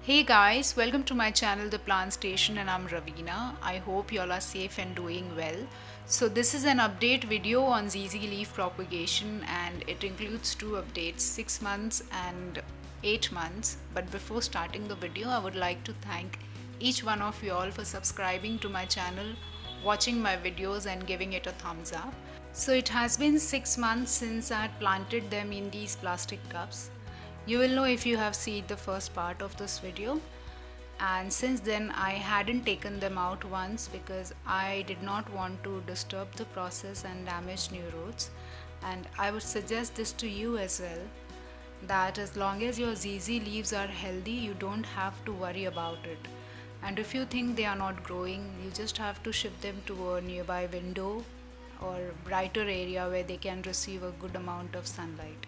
Hey guys, welcome to my channel The Plant Station and I'm Ravina. I hope y'all are safe and doing well. So this is an update video on ZZ leaf propagation and it includes two updates, 6 months and 8 months. But before starting the video, I would like to thank each one of y'all for subscribing to my channel, watching my videos and giving it a thumbs up. So it has been 6 months since I had planted them in these plastic cups. You will know if you have seen the first part of this video. And since then I hadn't taken them out once because I did not want to disturb the process and damage new roots. And I would suggest this to you as well, that as long as your ZZ leaves are healthy, you don't have to worry about it. And if you think they are not growing, you just have to shift them to a nearby window or brighter area where they can receive a good amount of sunlight.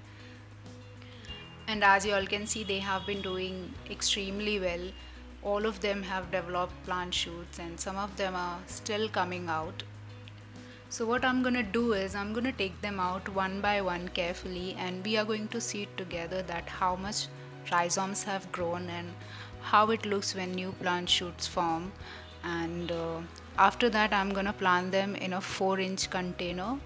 And as you all can see, they have been doing extremely well. All of them have developed plant shoots and some of them are still coming out. So what I'm gonna do is I'm gonna take them out one by one carefully and we are going to see together that how much rhizomes have grown and how it looks when new plant shoots form. And after that I'm gonna plant them in a 4-inch container.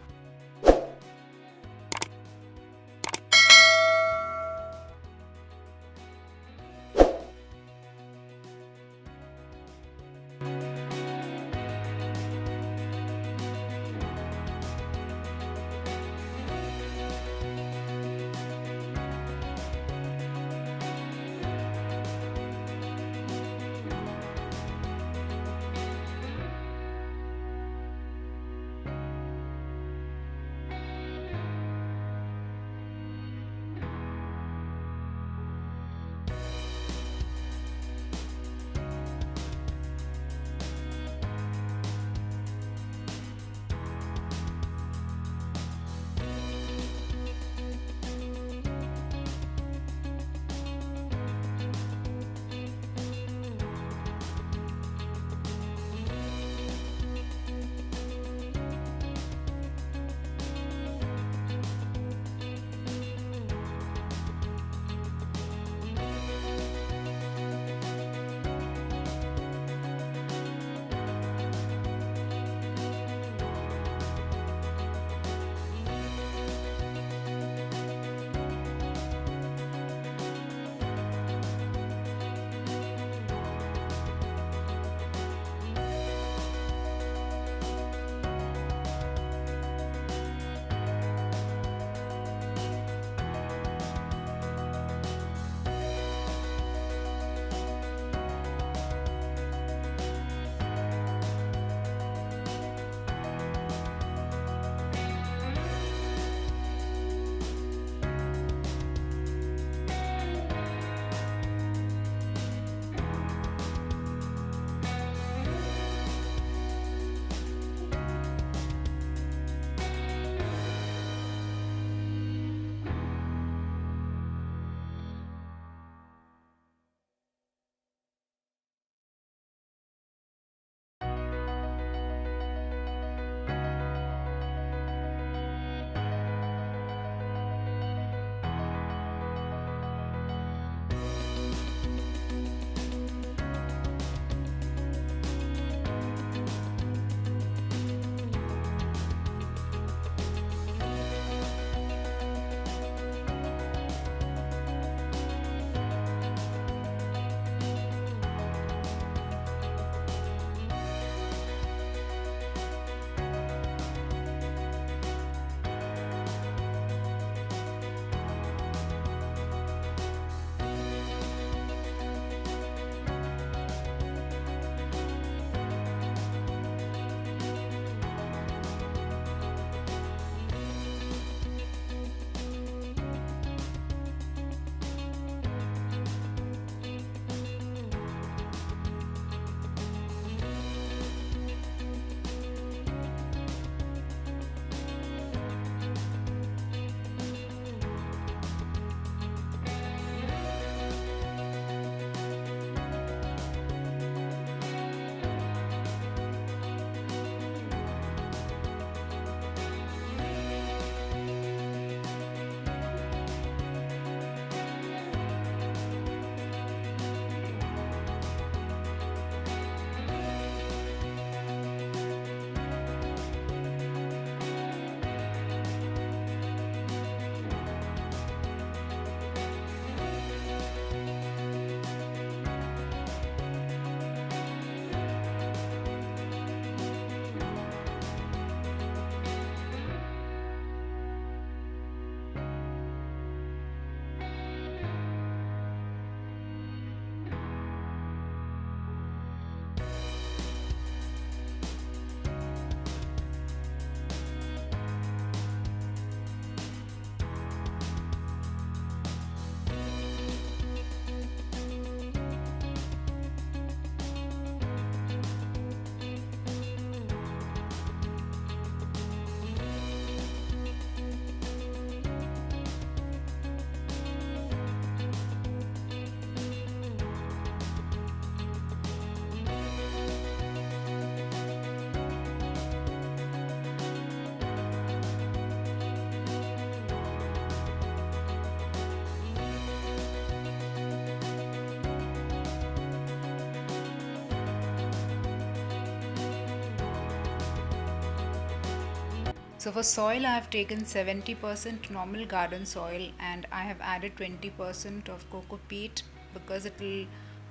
So for soil, I have taken 70% normal garden soil and I have added 20% of coco peat because it will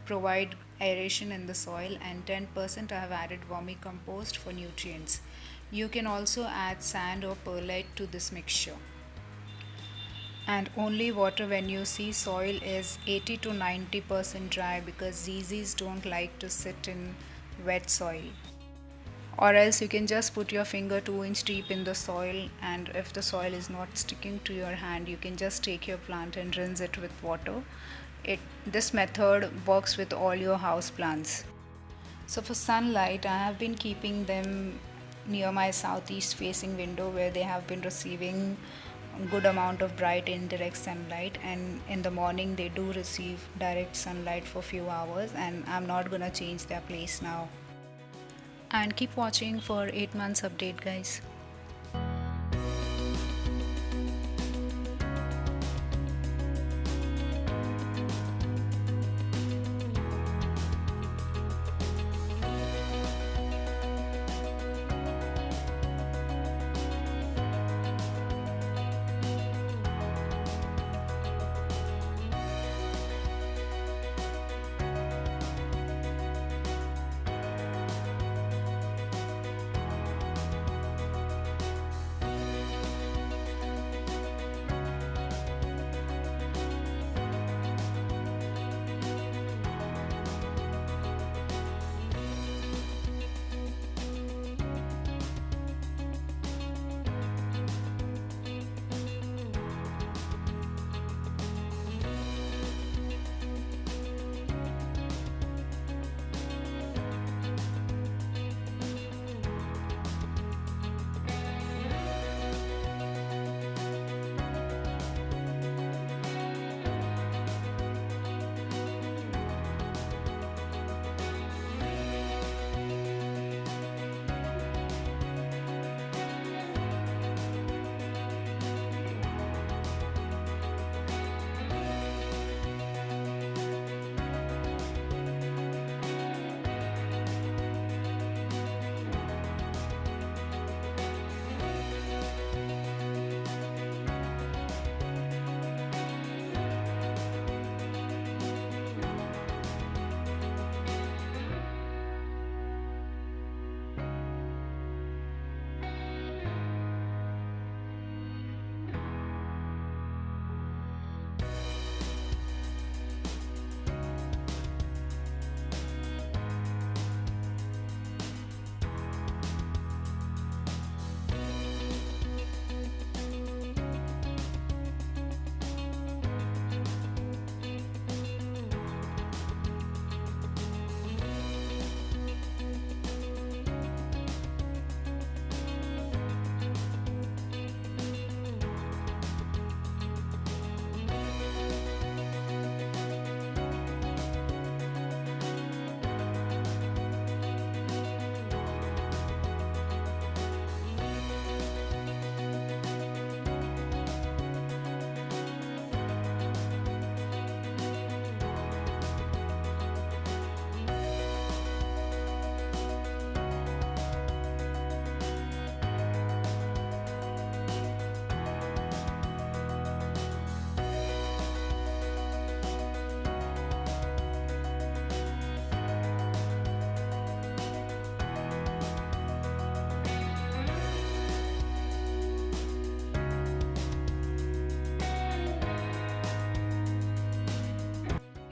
provide aeration in the soil, and 10% I have added vermicompost for nutrients. You can also add sand or perlite to this mixture. And only water when you see soil is 80 to 90% dry because ZZs don't like to sit in wet soil. Or else you can just put your finger 2 inch deep in the soil, and if the soil is not sticking to your hand, you can just take your plant and rinse it with water. This method works with all your house plants. So for sunlight, I have been keeping them near my southeast facing window where they have been receiving a good amount of bright indirect sunlight, and in the morning they do receive direct sunlight for few hours, and I'm not gonna change their place now. And keep watching for 8 months update, guys.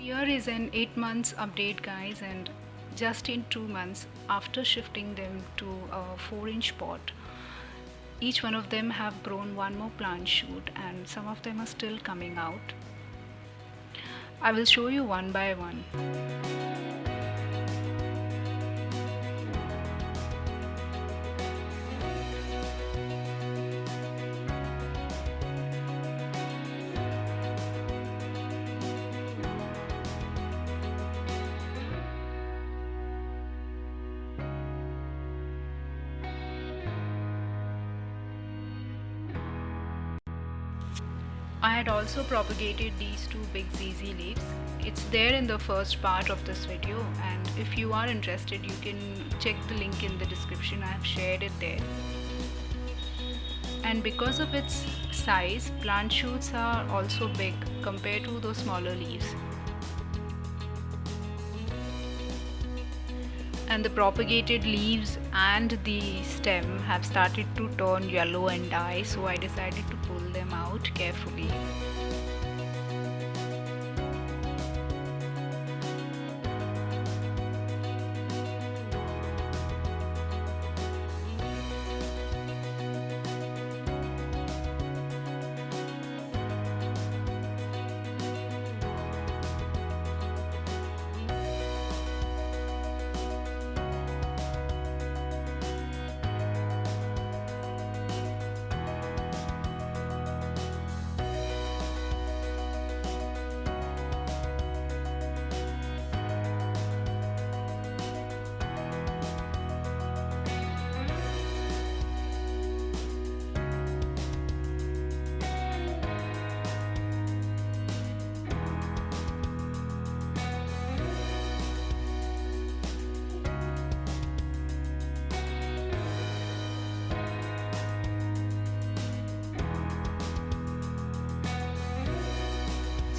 Here is an 8 months update, guys, and just in 2 months after shifting them to a 4-inch pot, each one of them have grown one more plant shoot, and some of them are still coming out. I will show you one by one. I had also propagated these two big ZZ leaves. It's there in the first part of this video, and if you are interested, you can check the link in the description. I have shared it there. And because of its size, plant shoots are also big compared to those smaller leaves. And the propagated leaves and the stem have started to turn yellow and die, so I decided to pull them out carefully.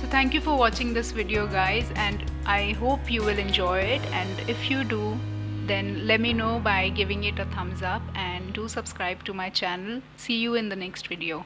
So thank you for watching this video, guys, and I hope you will enjoy it. And if you do, then let me know by giving it a thumbs up, and do subscribe to my channel. See you in the next video.